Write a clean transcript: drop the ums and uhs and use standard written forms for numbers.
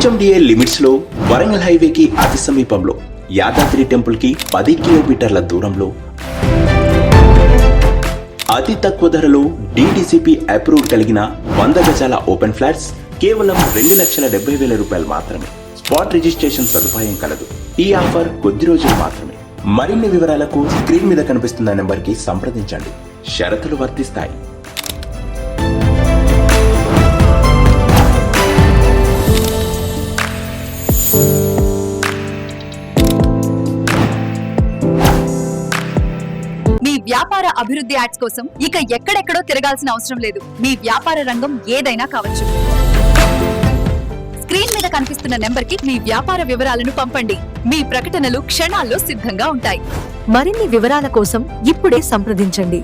HMDA limits లో వరంగల్ హైవేకి అతి సమీపంలో యాదాద్రి టెంపుల్ కి 10 కిలోమీటర్ల దూరంలో అతి తక్కువ ధరలో DTCP అప్రూవ్ కలిగిన 100 గజాల ఓపెన్ ఫ్లాట్స్ కేవలం 2,70,000 రూపాయలు మాత్రమే. స్పాట్ రిజిస్ట్రేషన్ సదుపాయం కలదు. ఈ ఆఫర్ కొద్ది రోజులు మాత్రమే. మరిన్ని వివరాలకు స్క్రీన్ మీద కనిపిస్తున్న నెంబర్కి సంప్రదించండి. షరతులు వర్తిస్తాయి. మీ వ్యాపార అభివృద్ధి యాడ్స్ కోసం ఇక ఎక్కడెక్కడో తిరగాల్సిన అవసరం లేదు. మీ వ్యాపార రంగం ఏదైనా కావచ్చు. స్క్రీన్ మీద కనిపిస్తున్న నెంబర్ కి మీ వ్యాపార వివరాలను పంపండి. మీ ప్రకటనలు క్షణాల్లో సిద్ధంగా ఉంటాయి. మరిన్ని వివరాల కోసం ఇప్పుడే సంప్రదించండి.